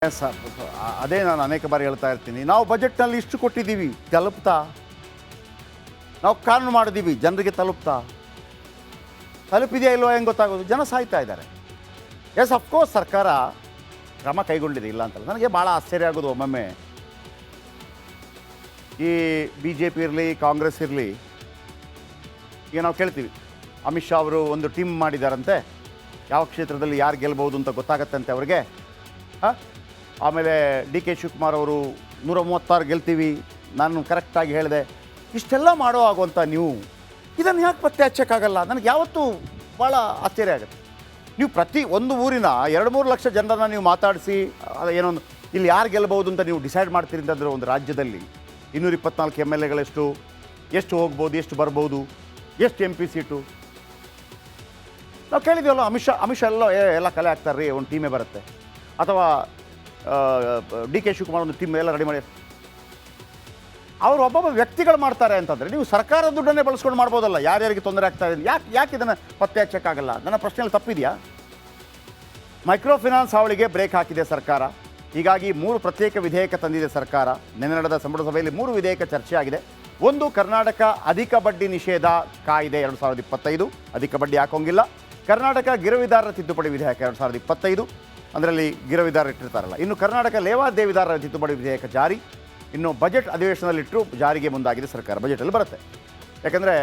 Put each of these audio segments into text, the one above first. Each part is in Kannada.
ಎಸ್ ಸರ್, ಅದೇ ನಾನು ಅನೇಕ ಬಾರಿ ಹೇಳ್ತಾ ಇರ್ತೀನಿ. ನಾವು ಬಜೆಟ್ನಲ್ಲಿ ಇಷ್ಟು ಕೊಟ್ಟಿದ್ದೀವಿ, ತಲುಪ್ತಾ? ನಾವು ಕಾನೂನು ಮಾಡಿದ್ದೀವಿ, ಜನರಿಗೆ ತಲುಪ್ತಾ? ತಲುಪಿದೆಯಾ ಇಲ್ವೋ ಹೆಂಗೆ ಗೊತ್ತಾಗೋದು? ಜನ ಸಾಯ್ತಾ ಇದ್ದಾರೆ. ಎಸ್, ಅಫ್ಕೋರ್ಸ್ ಸರ್ಕಾರ ಕ್ರಮ ಕೈಗೊಂಡಿದೆ, ಇಲ್ಲ ಅಂತಲ್ಲ. ನನಗೆ ಭಾಳ ಆಶ್ಚರ್ಯ ಆಗೋದು ಒಮ್ಮೊಮ್ಮೆ, ಈ ಬಿ ಜೆ ಪಿ ಇರಲಿ ಕಾಂಗ್ರೆಸ್ ಇರಲಿ, ಈಗ ನಾವು ಕೇಳ್ತೀವಿ ಅಮಿತ್ ಶಾ ಅವರು ಒಂದು ಟೀಮ್ ಮಾಡಿದಾರಂತೆ, ಯಾವ ಕ್ಷೇತ್ರದಲ್ಲಿ ಯಾರು ಗೆಲ್ಬೋದು ಅಂತ ಗೊತ್ತಾಗತ್ತಂತೆ ಅವ್ರಿಗೆ. ಆಮೇಲೆ ಡಿ ಕೆ ಶಿವಕುಮಾರ್ ಅವರು 136 ಗೆಲ್ತೀವಿ, ನಾನು ಕರೆಕ್ಟಾಗಿ ಹೇಳಿದೆ. ಇಷ್ಟೆಲ್ಲ ಮಾಡೋ ಆಗುವಂಥ ನೀವು ಇದನ್ನು ಯಾಕೆ ಪತ್ತೆ ಹಚ್ಚೋಕ್ಕಾಗಲ್ಲ? ನನಗೆ ಯಾವತ್ತೂ ಭಾಳ ಆಶ್ಚರ್ಯ ಆಗುತ್ತೆ. ನೀವು ಪ್ರತಿ ಒಂದು ಊರಿನ 2-3 ಲಕ್ಷ ಜನರನ್ನು ನೀವು ಮಾತಾಡಿಸಿ ಏನೊಂದು ಇಲ್ಲಿ ಯಾರು ಗೆಲ್ಬೋದು ಅಂತ ನೀವು ಡಿಸೈಡ್ ಮಾಡ್ತೀರಿ ಅಂತಂದರೆ, ಒಂದು ರಾಜ್ಯದಲ್ಲಿ 224 MLA ಎಷ್ಟು ಹೋಗ್ಬೋದು, ಎಷ್ಟು ಬರ್ಬೋದು, ಎಷ್ಟು MP ಸೀಟು? ನಾವು ಕೇಳಿದ್ದೀವಲ್ಲ, ಅಮಿತ್ ಶಾ ಎಲ್ಲ ಕಲೆ ಹಾಕ್ತಾರೆ ರೀ, ಒಂದು ಟೀಮೇ ಬರುತ್ತೆ. ಅಥವಾ ಡಿ ಕೆ ಶಿವಕುಮಾರ್ ಒಂದು ಟೀಮ್ ಎಲ್ಲ ರೆಡಿ ಮಾಡಿ, ಅವರು ಒಬ್ಬೊಬ್ಬ ವ್ಯಕ್ತಿಗಳು ಮಾಡ್ತಾರೆ ಅಂತಂದರೆ, ನೀವು ಸರ್ಕಾರದ ದುಡ್ಡನ್ನೇ ಬಳಸ್ಕೊಂಡು ಮಾಡ್ಬೋದಲ್ಲ. ಯಾರ್ಯಾರಿಗೆ ತೊಂದರೆ ಆಗ್ತಾ ಇದೆ, ಯಾಕೆ ಇದನ್ನು ಪತ್ತೆ ಹಚ್ಚೋಕ್ಕಾಗಲ್ಲ? ನನ್ನ ಪ್ರಶ್ನೆಯಲ್ಲಿ ತಪ್ಪಿದೆಯಾ? ಮೈಕ್ರೋ ಫೈನಾನ್ಸ್ ಹಾವಳಿಗೆ ಬ್ರೇಕ್ ಹಾಕಿದೆ ಸರ್ಕಾರ. ಹೀಗಾಗಿ 3 ಪ್ರತ್ಯೇಕ ವಿಧೇಯಕ ತಂದಿದೆ ಸರ್ಕಾರ. ನಿನ್ನೆ ನಡೆದ ಸಂಪುಟ ಸಭೆಯಲ್ಲಿ 3 ವಿಧೇಯಕ ಚರ್ಚೆ ಆಗಿದೆ. ಒಂದು, ಕರ್ನಾಟಕ ಅಧಿಕ ಬಡ್ಡಿ ನಿಷೇಧ ಕಾಯ್ದೆ 2025, ಅಧಿಕ ಬಡ್ಡಿ ಹಾಕೋಂಗಿಲ್ಲ. ಕರ್ನಾಟಕ ಗಿರವಿದಾರರ ತಿದ್ದುಪಡಿ ವಿಧೇಯಕ 2025, ಅದರಲ್ಲಿ ಗಿರವಿದಾರರು ಇಟ್ಟಿರ್ತಾರಲ್ಲ. ಇನ್ನು ಕರ್ನಾಟಕ ಲೇವಾದೇವಿದಾರರ ತಿದ್ದುಪಡಿ ವಿಧೇಯಕ ಜಾರಿ. ಇನ್ನು ಬಜೆಟ್ ಅಧಿವೇಶನದಲ್ಲಿಟ್ಟರು ಜಾರಿಗೆ ಮುಂದಾಗಿದೆ ಸರ್ಕಾರ. ಬಜೆಟಲ್ಲಿ ಬರುತ್ತೆ. ಯಾಕಂದರೆ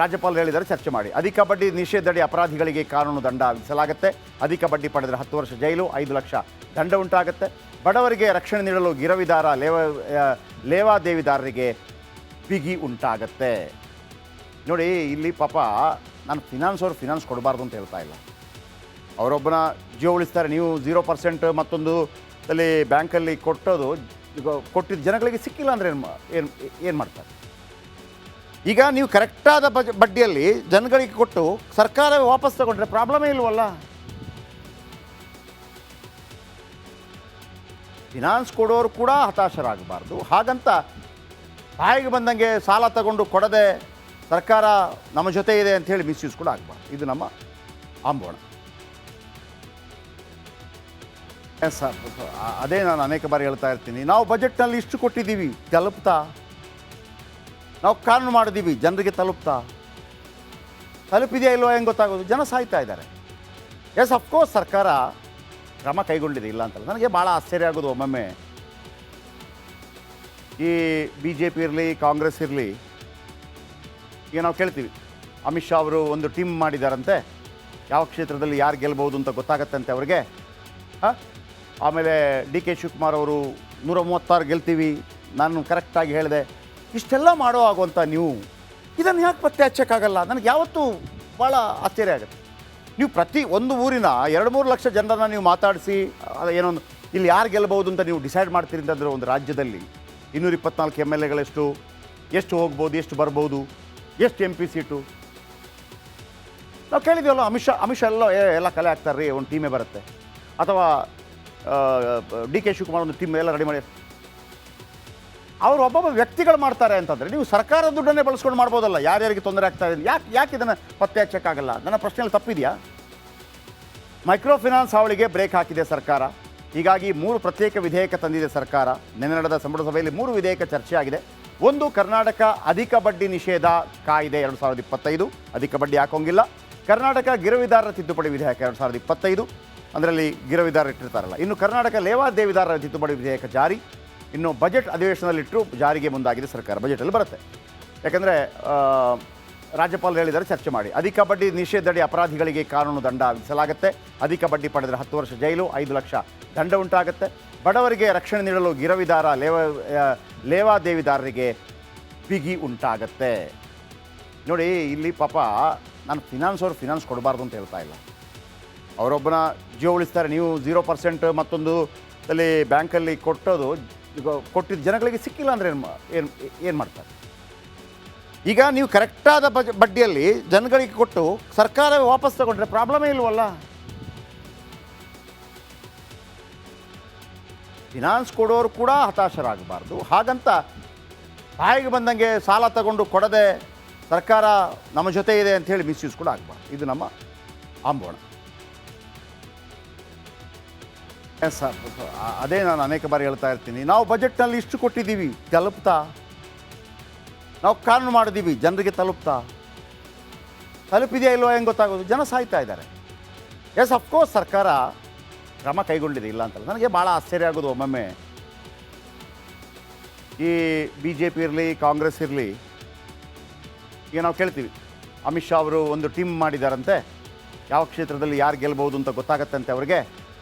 ರಾಜ್ಯಪಾಲರು ಹೇಳಿದ್ದಾರೆ, ಚರ್ಚೆ ಮಾಡಿ. ಅಧಿಕ ಬಡ್ಡಿ ನಿಷೇಧದಡಿ ಅಪರಾಧಿಗಳಿಗೆ ಕಾನೂನು ದಂಡ ವಿಧಿಸಲಾಗುತ್ತೆ. ಅಧಿಕ ಬಡ್ಡಿ ಪಡೆದರೆ 10 ವರ್ಷ ಜೈಲು, 5 ಲಕ್ಷ ದಂಡ ಉಂಟಾಗುತ್ತೆ. ಬಡವರಿಗೆ ರಕ್ಷಣೆ ನೀಡಲು ಗಿರವಿದಾರ ಲೇವಾದೇವಿದಾರರಿಗೆ ಬಿಗಿ ಉಂಟಾಗತ್ತೆ. ನೋಡಿ, ಇಲ್ಲಿ ಪಾಪ ನಾನು ಫಿನಾನ್ಸ್ ಕೊಡಬಾರ್ದು ಅಂತ ಹೇಳ್ತಾ ಇಲ್ಲ. ಅವರೊಬ್ಬನ ಜೀವ ಉಳಿಸ್ತಾರೆ. ನೀವು 0% ಮತ್ತೊಂದು ಅಲ್ಲಿ ಬ್ಯಾಂಕಲ್ಲಿ ಕೊಟ್ಟಿದ್ದ ಜನಗಳಿಗೆ ಸಿಕ್ಕಿಲ್ಲ ಅಂದರೆ ಏನು ಮಾಡ್ತಾರೆ? ಈಗ ನೀವು ಕರೆಕ್ಟಾದ ಬಡ್ಡಿಯಲ್ಲಿ ಜನಗಳಿಗೆ ಕೊಟ್ಟು ಸರ್ಕಾರ ವಾಪಸ್ ತಗೊಂಡ್ರೆ ಪ್ರಾಬ್ಲಮೇ ಇಲ್ವಲ್ಲ. ಫಿನಾನ್ಸ್ ಕೊಡೋರು ಕೂಡ ಹತಾಶರಾಗಬಾರ್ದು. ಹಾಗಂತ ಬಾಯಿಗೆ ಬಂದಂಗೆ ಸಾಲ ತಗೊಂಡು ಕೊಡದೆ ಸರ್ಕಾರ ನಮ್ಮ ಜೊತೆ ಇದೆ ಅಂಥೇಳಿ ಮಿಸ್ಯೂಸ್ ಕೂಡ ಆಗಬಾರ್ದು. ಇದು ನಮ್ಮ ಆಂಬೋಣ. ಎಸ್ ಸರ್, ಅದೇ ನಾನು ಅನೇಕ ಬಾರಿ ಹೇಳ್ತಾ ಇರ್ತೀನಿ. ನಾವು ಬಜೆಟ್ನಲ್ಲಿ ಇಷ್ಟು ಕೊಟ್ಟಿದ್ದೀವಿ, ತಲುಪ್ತಾ? ನಾವು ಕಾನೂನು ಮಾಡಿದ್ದೀವಿ, ಜನರಿಗೆ ತಲುಪ್ತಾ? ತಲುಪಿದೆಯಾ ಇಲ್ವೋ ಹೆಂಗೆ ಗೊತ್ತಾಗೋದು? ಜನ ಸಾಯ್ತಾ ಇದ್ದಾರೆ. ಎಸ್, ಅಫ್ಕೋರ್ಸ್ ಸರ್ಕಾರ ಕ್ರಮ ಕೈಗೊಂಡಿದೆ, ಇಲ್ಲ ಅಂತಲ್ಲ. ನನಗೆ ಭಾಳ ಆಶ್ಚರ್ಯ ಆಗೋದು ಒಮ್ಮೊಮ್ಮೆ, ಈ ಬಿ ಜೆ ಪಿ ಇರಲಿ ಕಾಂಗ್ರೆಸ್ ಇರಲಿ, ಈಗ ನಾವು ಕೇಳ್ತೀವಿ ಅಮಿತ್ ಶಾ ಅವರು ಒಂದು ಟೀಮ್ ಮಾಡಿದಾರಂತೆ, ಯಾವ ಕ್ಷೇತ್ರದಲ್ಲಿ ಯಾರು ಗೆಲ್ಬೋದು ಅಂತ ಗೊತ್ತಾಗತ್ತಂತೆ ಅವ್ರಿಗೆ. ಆಮೇಲೆ ಡಿ ಕೆ ಶಿವಕುಮಾರ್ ಅವರು 136 ಗೆಲ್ತೀವಿ, ನಾನು ಕರೆಕ್ಟಾಗಿ ಹೇಳಿದೆ. ಇಷ್ಟೆಲ್ಲ ಮಾಡೋ ಆಗುವಂಥ ನೀವು ಇದನ್ನು ಯಾಕೆ ಪತ್ತೆ ಹಚ್ಚೋಕ್ಕಾಗಲ್ಲ? ನನಗೆ ಯಾವತ್ತೂ ಭಾಳ ಆಶ್ಚರ್ಯ ಆಗುತ್ತೆ. ನೀವು ಪ್ರತಿ ಒಂದು ಊರಿನ 2-3 ಲಕ್ಷ ಜನರನ್ನು ನೀವು ಮಾತಾಡಿಸಿ ಏನೊಂದು ಇಲ್ಲಿ ಯಾರು ಗೆಲ್ಬೋದು ಅಂತ ನೀವು ಡಿಸೈಡ್ ಮಾಡ್ತೀರಿ ಅಂತಂದರೆ, ಒಂದು ರಾಜ್ಯದಲ್ಲಿ 224 MLA ಎಷ್ಟು ಹೋಗ್ಬೋದು, ಎಷ್ಟು ಬರ್ಬೋದು, ಎಷ್ಟು MP ಸೀಟು? ನಾವು ಕೇಳಿದ್ದೀವಲ್ಲ, ಅಮಿತ್ ಶಾ ಎಲ್ಲ ಕಲೆ ಹಾಕ್ತಾರೆ ರೀ, ಒಂದು ಟೀಮೇ ಬರುತ್ತೆ. ಅಥವಾ ಡಿ ಕೆ ಶಿವಕುಮಾರ್ ಒಂದು ಟೀಮ್ ಎಲ್ಲ ರೆಡಿ ಮಾಡಿ, ಅವರು ಒಬ್ಬೊಬ್ಬ ವ್ಯಕ್ತಿಗಳು ಮಾಡ್ತಾರೆ ಅಂತಂದರೆ, ನೀವು ಸರ್ಕಾರದ ದುಡ್ಡನ್ನೇ ಬಳಸ್ಕೊಂಡು ಮಾಡ್ಬೋದಲ್ಲ. ಯಾರ್ಯಾರಿಗೆ ತೊಂದರೆ ಆಗ್ತಾ ಇದೆ, ಯಾಕೆ ಇದನ್ನು ಪತ್ತೆ ಹಚ್ಚೋಕ್ಕಾಗಲ್ಲ? ನನ್ನ ಪ್ರಶ್ನೆಯಲ್ಲಿ ತಪ್ಪಿದೆಯಾ? ಮೈಕ್ರೋ ಫೈನಾನ್ಸ್ ಹಾವಳಿಗೆ ಬ್ರೇಕ್ ಹಾಕಿದೆ ಸರ್ಕಾರ. ಹೀಗಾಗಿ 3 ಪ್ರತ್ಯೇಕ ವಿಧೇಯಕ ತಂದಿದೆ ಸರ್ಕಾರ. ನಿನ್ನೆ ನಡೆದ ಸಂಪುಟ ಸಭೆಯಲ್ಲಿ 3 ವಿಧೇಯಕ ಚರ್ಚೆ ಆಗಿದೆ. ಒಂದು, ಕರ್ನಾಟಕ ಅಧಿಕ ಬಡ್ಡಿ ನಿಷೇಧ ಕಾಯ್ದೆ 2025, ಅಧಿಕ ಬಡ್ಡಿ ಹಾಕೋಂಗಿಲ್ಲ. ಕರ್ನಾಟಕ ಗಿರವಿದಾರರ ತಿದ್ದುಪಡಿ ವಿಧೇಯಕ 2025, ಅದರಲ್ಲಿ ಗಿರವಿದಾರರು ಇಟ್ಟಿರ್ತಾರಲ್ಲ. ಇನ್ನು ಕರ್ನಾಟಕ ಲೇವಾದೇವಿದಾರರ ತಿದ್ದುಪಡಿ ವಿಧೇಯಕ ಜಾರಿ. ಇನ್ನು ಬಜೆಟ್ ಅಧಿವೇಶನದಲ್ಲಿಟ್ಟರು ಜಾರಿಗೆ ಮುಂದಾಗಿದೆ ಸರ್ಕಾರ. ಬಜೆಟಲ್ಲಿ ಬರುತ್ತೆ. ಯಾಕಂದರೆ ರಾಜ್ಯಪಾಲರು ಹೇಳಿದ್ದಾರೆ, ಚರ್ಚೆ ಮಾಡಿ. ಅಧಿಕ ಬಡ್ಡಿ ನಿಷೇಧದಡಿ ಅಪರಾಧಿಗಳಿಗೆ ಕಾನೂನು ದಂಡ ವಿಧಿಸಲಾಗುತ್ತೆ. ಅಧಿಕ ಬಡ್ಡಿ ಪಡೆದರೆ 10 ವರ್ಷ ಜೈಲು, 5 ಲಕ್ಷ ದಂಡ ಉಂಟಾಗುತ್ತೆ. ಬಡವರಿಗೆ ರಕ್ಷಣೆ ನೀಡಲು ಗಿರವಿದಾರ ಲೇವಾದೇವಿದಾರರಿಗೆ ಬಿಗಿ ಉಂಟಾಗತ್ತೆ. ನೋಡಿ, ಇಲ್ಲಿ ಪಾಪ ನಾನು ಫಿನಾನ್ಸ್ ಕೊಡಬಾರ್ದು ಅಂತ ಹೇಳ್ತಾ ಇಲ್ಲ. ಅವರೊಬ್ಬನ ಜೀವ ಉಳಿಸ್ತಾರೆ. ನೀವು 0% ಮತ್ತೊಂದು ಅಲ್ಲಿ ಬ್ಯಾಂಕಲ್ಲಿ ಕೊಟ್ಟಿದ್ದ ಜನಗಳಿಗೆ ಸಿಕ್ಕಿಲ್ಲ ಅಂದರೆ ಏನು ಮಾಡ್ತಾರೆ? ಈಗ ನೀವು ಕರೆಕ್ಟಾದ ಬಡ್ಡಿಯಲ್ಲಿ ಜನಗಳಿಗೆ ಕೊಟ್ಟು ಸರ್ಕಾರ ವಾಪಸ್ ತಗೊಂಡ್ರೆ ಪ್ರಾಬ್ಲಮೇ ಇಲ್ವಲ್ಲ. ಫಿನಾನ್ಸ್ ಕೊಡೋರು ಕೂಡ ಹತಾಶರಾಗಬಾರ್ದು. ಹಾಗಂತ ಬಾಯಿಗೆ ಬಂದಂಗೆ ಸಾಲ ತಗೊಂಡು ಕೊಡದೆ ಸರ್ಕಾರ ನಮ್ಮ ಜೊತೆ ಇದೆ ಅಂಥೇಳಿ ಮಿಸ್ಯೂಸ್ ಕೂಡ ಆಗಬಾರ್ದು. ಇದು ನಮ್ಮ ಆಂಬೋಣ. ಎಸ್ ಸರ್, ಅದೇ ನಾನು ಅನೇಕ ಬಾರಿ ಹೇಳ್ತಾ ಇರ್ತೀನಿ, ನಾವು ಬಜೆಟ್ನಲ್ಲಿ ಇಷ್ಟು ಕೊಟ್ಟಿದ್ದೀವಿ, ತಲುಪ್ತಾ? ನಾವು ಕಾನೂನು ಮಾಡಿದ್ದೀವಿ, ಜನರಿಗೆ ತಲುಪ್ತಾ? ತಲುಪಿದೆಯಾ ಇಲ್ವೋ ಹೆಂಗೆ ಗೊತ್ತಾಗೋದು? ಜನ ಸಾಯ್ತಾ ಇದ್ದಾರೆ. ಎಸ್, ಅಫ್ಕೋರ್ಸ್ ಸರ್ಕಾರ ಕ್ರಮ ಕೈಗೊಂಡಿದೆ, ಇಲ್ಲ ಅಂತಲ್ಲ. ನನಗೆ ಭಾಳ ಆಶ್ಚರ್ಯ ಆಗೋದು ಒಮ್ಮೊಮ್ಮೆ, ಈ ಬಿ ಜೆ ಪಿ ಇರಲಿ ಕಾಂಗ್ರೆಸ್ ಇರಲಿ, ಈಗ ನಾವು ಕೇಳ್ತೀವಿ ಅಮಿತ್ ಶಾ ಅವರು ಒಂದು ಟೀಮ್ ಮಾಡಿದಾರಂತೆ, ಯಾವ ಕ್ಷೇತ್ರದಲ್ಲಿ ಯಾರು ಗೆಲ್ಬೋದು ಅಂತ ಗೊತ್ತಾಗತ್ತಂತೆ ಅವ್ರಿಗೆ.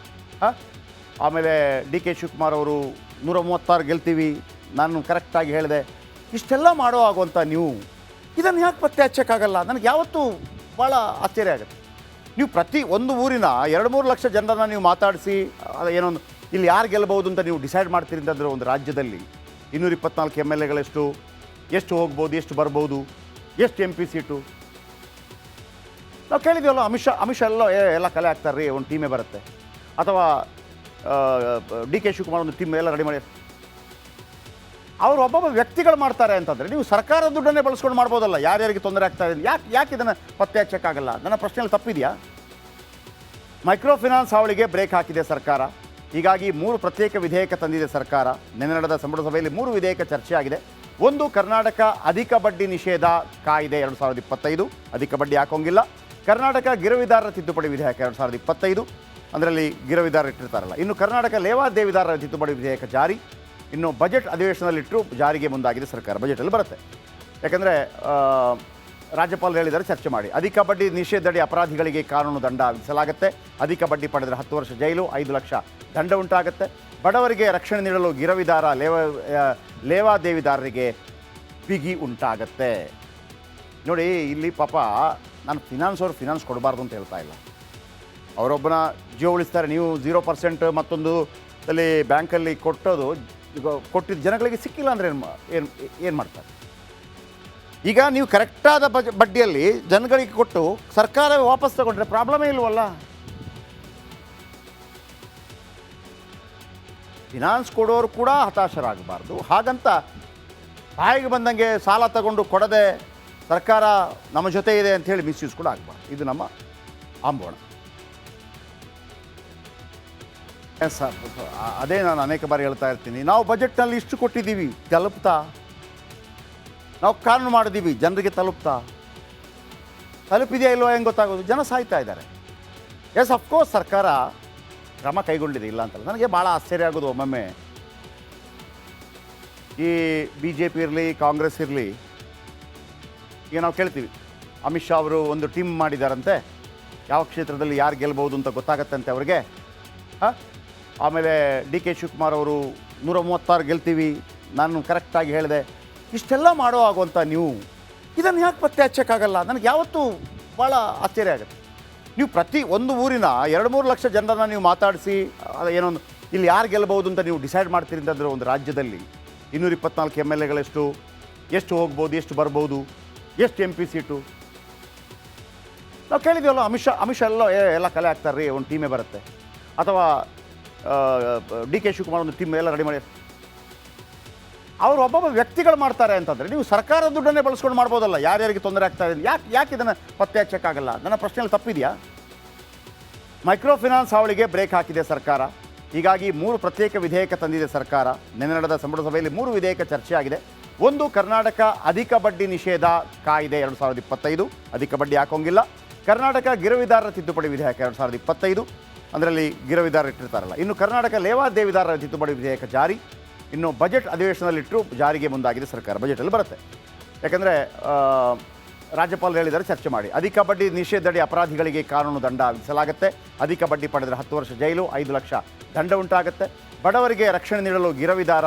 ಹಾಂ, ಆಮೇಲೆ ಡಿ ಕೆ ಶಿವಕುಮಾರ್ ಅವರು 136 ಗೆಲ್ತೀವಿ, ನಾನು ಕರೆಕ್ಟಾಗಿ ಹೇಳಿದೆ. ಇಷ್ಟೆಲ್ಲ ಮಾಡೋ ಆಗುವಂಥ ನೀವು ಇದನ್ನು ಯಾಕೆ ಪತ್ತೆ ಹಚ್ಚೋಕ್ಕಾಗಲ್ಲ? ನನಗೆ ಯಾವತ್ತೂ ಭಾಳ ಆಶ್ಚರ್ಯ ಆಗುತ್ತೆ. ನೀವು ಪ್ರತಿ ಒಂದು ಊರಿನ 2-3 ಲಕ್ಷ ಜನರನ್ನು ನೀವು ಮಾತಾಡಿಸಿ ಏನೊಂದು ಇಲ್ಲಿ ಯಾರು ಗೆಲ್ಬೋದು ಅಂತ ನೀವು ಡಿಸೈಡ್ ಮಾಡ್ತೀರಿ ಅಂತಂದರೆ, ಒಂದು ರಾಜ್ಯದಲ್ಲಿ 224 MLA ಎಷ್ಟು ಹೋಗ್ಬೋದು, ಎಷ್ಟು ಬರ್ಬೋದು, ಎಷ್ಟು MP ಸೀಟು? ನಾವು ಕೇಳಿದ್ದೀವಲ್ಲ, ಅಮಿತ್ ಶಾ ಎಲ್ಲ ಕಲೆ ಹಾಕ್ತಾರೆ ರೀ, ಒಂದು ಟೀಮೇ ಬರುತ್ತೆ. ಅಥವಾ ಡಿ ಕೆ ಶಿವಕುಮಾರ್ ಒಂದು ಟೀಮ್ ಎಲ್ಲ ರೆಡಿ ಮಾಡಿ, ಅವರು ಒಬ್ಬೊಬ್ಬ ವ್ಯಕ್ತಿಗಳು ಮಾಡ್ತಾರೆ ಅಂತಂದರೆ, ನೀವು ಸರ್ಕಾರದ ದುಡ್ಡನ್ನೇ ಬಳಸ್ಕೊಂಡು ಮಾಡ್ಬೋದಲ್ಲ. ಯಾರ್ಯಾರಿಗೆ ತೊಂದರೆ ಆಗ್ತಾ ಇದೆ, ಯಾಕೆ ಇದನ್ನು ಪತ್ತೆ ಹಚ್ಚೋಕ್ಕಾಗಲ್ಲ? ನನ್ನ ಪ್ರಶ್ನೆಯಲ್ಲಿ ತಪ್ಪಿದೆಯಾ? ಮೈಕ್ರೋ ಫಿನಾನ್ಸ್ ಹಾವಳಿಗೆ ಬ್ರೇಕ್ ಹಾಕಿದೆ ಸರ್ಕಾರ. ಹೀಗಾಗಿ 3 ಪ್ರತ್ಯೇಕ ವಿಧೇಯಕ ತಂದಿದೆ ಸರ್ಕಾರ. ನಿನ್ನೆ ನಡೆದ ಸಂಪುಟ ಸಭೆಯಲ್ಲಿ 3 ವಿಧೇಯಕ ಚರ್ಚೆ ಆಗಿದೆ. ಒಂದು, ಕರ್ನಾಟಕ ಅಧಿಕ ಬಡ್ಡಿ ನಿಷೇಧ ಕಾಯ್ದೆ 2025, ಅಧಿಕ ಬಡ್ಡಿ ಹಾಕೋಂಗಿಲ್ಲ. ಕರ್ನಾಟಕ ಗಿರವಿದಾರರ ತಿದ್ದುಪಡಿ ವಿಧೇಯಕ 2025, ಅದರಲ್ಲಿ ಗಿರವಿದಾರರು ಇಟ್ಟಿರ್ತಾರಲ್ಲ. ಇನ್ನು ಕರ್ನಾಟಕ ಲೇವಾದೇವಿದಾರರ ತಿದ್ದುಪಡಿ ವಿಧೇಯಕ ಜಾರಿ. ಇನ್ನು ಬಜೆಟ್ ಅಧಿವೇಶನದಲ್ಲಿಟ್ಟರು ಜಾರಿಗೆ ಮುಂದಾಗಿದೆ ಸರ್ಕಾರ. ಬಜೆಟಲ್ಲಿ ಬರುತ್ತೆ. ಯಾಕಂದರೆ ರಾಜ್ಯಪಾಲರು ಹೇಳಿದ್ದಾರೆ, ಚರ್ಚೆ ಮಾಡಿ. ಅಧಿಕ ಬಡ್ಡಿ ನಿಷೇಧದಡಿ ಅಪರಾಧಿಗಳಿಗೆ ಕಾನೂನು ದಂಡ ವಿಧಿಸಲಾಗುತ್ತೆ. ಅಧಿಕ ಬಡ್ಡಿ ಪಡೆದರೆ 10 ವರ್ಷ ಜೈಲು, 5 ಲಕ್ಷ ದಂಡ ಉಂಟಾಗುತ್ತೆ. ಬಡವರಿಗೆ ರಕ್ಷಣೆ ನೀಡಲು ಗಿರವಿದಾರ ಲೇವಾದೇವಿದಾರರಿಗೆ ಬಿಗಿ ಉಂಟಾಗತ್ತೆ. ನೋಡಿ, ಇಲ್ಲಿ ಪಾಪ ನಾನು ಫಿನಾನ್ಸ್ ಕೊಡಬಾರ್ದು ಅಂತ ಹೇಳ್ತಾ ಇಲ್ಲ. ಅವರೊಬ್ಬನ ಜೀವ ಉಳಿಸ್ತಾರೆ. ನೀವು 0% ಮತ್ತೊಂದು ಅಲ್ಲಿ ಬ್ಯಾಂಕಲ್ಲಿ ಕೊಟ್ಟಿದ್ದ ಜನಗಳಿಗೆ ಸಿಕ್ಕಿಲ್ಲ ಅಂದರೆ ಏನು ಮಾಡ್ತಾರೆ? ಈಗ ನೀವು ಕರೆಕ್ಟಾದ ಬಡ್ಡಿಯಲ್ಲಿ ಜನಗಳಿಗೆ ಕೊಟ್ಟು ಸರ್ಕಾರವೇ ವಾಪಸ್ ತಗೊಂಡ್ರೆ ಪ್ರಾಬ್ಲಮೇ ಇಲ್ವಲ್ಲ. ಫಿನಾನ್ಸ್ ಕೊಡೋರು ಕೂಡ ಹತಾಶರಾಗಬಾರ್ದು. ಹಾಗಂತ ಬಾಯಿಗೆ ಬಂದಂಗೆ ಸಾಲ ತಗೊಂಡು ಕೊಡದೆ ಸರ್ಕಾರ ನಮ್ಮ ಜೊತೆ ಇದೆ ಅಂಥೇಳಿ ಮಿಸ್ಯೂಸ್ ಕೂಡ ಆಗಬಾರ್ದು. ಇದು ನಮ್ಮ ಆಂಬೋಣ. ಎಸ್ ಸರ್, ಅದೇ ನಾನು ಅನೇಕ ಬಾರಿ ಹೇಳ್ತಾ ಇರ್ತೀನಿ, ನಾವು ಬಜೆಟ್ನಲ್ಲಿ ಇಷ್ಟು ಕೊಟ್ಟಿದ್ದೀವಿ, ತಲುಪ್ತಾ? ನಾವು ಕಾನೂನು ಮಾಡಿದ್ದೀವಿ, ಜನರಿಗೆ ತಲುಪ್ತಾ? ತಲುಪಿದೆಯಾ ಇಲ್ವೋ ಹೆಂಗೆ ಗೊತ್ತಾಗೋದು? ಜನ ಸಾಯ್ತಾ ಇದ್ದಾರೆ. ಎಸ್, ಅಫ್ಕೋರ್ಸ್ ಸರ್ಕಾರ ಕ್ರಮ ಕೈಗೊಂಡಿದೆ, ಇಲ್ಲ ಅಂತಲ್ಲ. ನನಗೆ ಭಾಳ ಆಶ್ಚರ್ಯ ಆಗೋದು ಒಮ್ಮೊಮ್ಮೆ, ಈ ಬಿ ಜೆ ಪಿ ಇರಲಿ ಕಾಂಗ್ರೆಸ್ ಇರಲಿ, ಈಗ ನಾವು ಕೇಳ್ತೀವಿ ಅಮಿತ್ ಶಾ ಅವರು ಒಂದು ಟೀಮ್ ಮಾಡಿದಾರಂತೆ, ಯಾವ ಕ್ಷೇತ್ರದಲ್ಲಿ ಯಾರು ಗೆಲ್ಬೋದು ಅಂತ ಗೊತ್ತಾಗತ್ತಂತೆ ಅವ್ರಿಗೆ. ಹಾಂ, ಆಮೇಲೆ ಡಿ ಕೆ ಶಿವಕುಮಾರ್ ಅವರು 136 ಗೆಲ್ತೀವಿ, ನಾನು ಕರೆಕ್ಟಾಗಿ ಹೇಳಿದೆ. ಇಷ್ಟೆಲ್ಲ ಮಾಡೋ ಆಗುವಂಥ ನೀವು ಇದನ್ನು ಯಾಕೆ ಪತ್ತೆ ಹಚ್ಚೋಕ್ಕಾಗಲ್ಲ? ನನಗೆ ಯಾವತ್ತೂ ಭಾಳ ಆಶ್ಚರ್ಯ ಆಗುತ್ತೆ. ನೀವು ಪ್ರತಿ ಒಂದು ಊರಿನ 2-3 ಲಕ್ಷ ಜನರನ್ನು ನೀವು ಮಾತಾಡಿಸಿ ಏನೊಂದು ಇಲ್ಲಿ ಯಾರು ಗೆಲ್ಬೋದು ಅಂತ ನೀವು ಡಿಸೈಡ್ ಮಾಡ್ತೀರಿ ಅಂತಂದರೆ, ಒಂದು ರಾಜ್ಯದಲ್ಲಿ 224 MLA ಎಷ್ಟು ಹೋಗ್ಬೋದು, ಎಷ್ಟು ಬರ್ಬೋದು, ಎಷ್ಟು MP ಸೀಟು? ನಾವು ಕೇಳಿದ್ದೀವಲ್ಲ, ಅಮಿತ್ ಶಾ ಎಲ್ಲ ಕಲೆ ಹಾಕ್ತಾರೆ ರೀ, ಒಂದು ಟೀಮೇ ಬರುತ್ತೆ. ಅಥವಾ ಡಿ ಕೆ ಶಿವಕುಮಾರ್ ಒಂದು ಟೀಮ್ ಎಲ್ಲ ರೆಡಿ ಮಾಡಿ, ಅವರು ಒಬ್ಬೊಬ್ಬ ವ್ಯಕ್ತಿಗಳು ಮಾಡ್ತಾರೆ ಅಂತಂದರೆ, ನೀವು ಸರ್ಕಾರದ ದುಡ್ಡನ್ನೇ ಬಳಸ್ಕೊಂಡು ಮಾಡ್ಬೋದಲ್ಲ. ಯಾರ್ಯಾರಿಗೆ ತೊಂದರೆ ಆಗ್ತಾ ಇದೆ, ಯಾಕೆ ಇದನ್ನು ಪತ್ತೆ ಹಚ್ಚೋಕ್ಕಾಗಲ್ಲ? ನನ್ನ ಪ್ರಶ್ನೆಯಲ್ಲಿ ತಪ್ಪಿದೆಯಾ? ಮೈಕ್ರೋ ಫಿನಾನ್ಸ್ ಹಾವಳಿಗೆ ಬ್ರೇಕ್ ಹಾಕಿದೆ ಸರ್ಕಾರ. ಹೀಗಾಗಿ 3 ಪ್ರತ್ಯೇಕ ವಿಧೇಯಕ ತಂದಿದೆ ಸರ್ಕಾರ. ನಿನ್ನೆ ನಡೆದ ಸಂಪುಟ ಸಭೆಯಲ್ಲಿ 3 ವಿಧೇಯಕ ಚರ್ಚೆ ಆಗಿದೆ. ಒಂದು, ಕರ್ನಾಟಕ ಅಧಿಕ ಬಡ್ಡಿ ನಿಷೇಧ ಕಾಯ್ದೆ 2025, ಅಧಿಕ ಬಡ್ಡಿ ಹಾಕೋಂಗಿಲ್ಲ. ಕರ್ನಾಟಕ ಗಿರವಿದಾರರ ತಿದ್ದುಪಡಿ ವಿಧೇಯಕ 2025, ಅದರಲ್ಲಿ ಗಿರವಿದಾರರು ಇಟ್ಟಿರ್ತಾರಲ್ಲ. ಇನ್ನು ಕರ್ನಾಟಕ ಲೇವಾದೇವಿದಾರರ ತಿದ್ದುಪಡಿ ವಿಧೇಯಕ ಜಾರಿ. ಇನ್ನು ಬಜೆಟ್ ಅಧಿವೇಶನದಲ್ಲಿಟ್ಟರು ಜಾರಿಗೆ ಮುಂದಾಗಿದೆ ಸರ್ಕಾರ. ಬಜೆಟಲ್ಲಿ ಬರುತ್ತೆ. ಯಾಕಂದರೆ ರಾಜ್ಯಪಾಲರು ಹೇಳಿದ್ದಾರೆ, ಚರ್ಚೆ ಮಾಡಿ. ಅಧಿಕ ಬಡ್ಡಿ ನಿಷೇಧದಡಿ ಅಪರಾಧಿಗಳಿಗೆ ಕಾನೂನು ದಂಡ ವಿಧಿಸಲಾಗುತ್ತೆ. ಅಧಿಕ ಬಡ್ಡಿ ಪಡೆದರೆ 10 ವರ್ಷ ಜೈಲು, 5 ಲಕ್ಷ ದಂಡ ಉಂಟಾಗುತ್ತೆ. ಬಡವರಿಗೆ ರಕ್ಷಣೆ ನೀಡಲು ಗಿರವಿದಾರ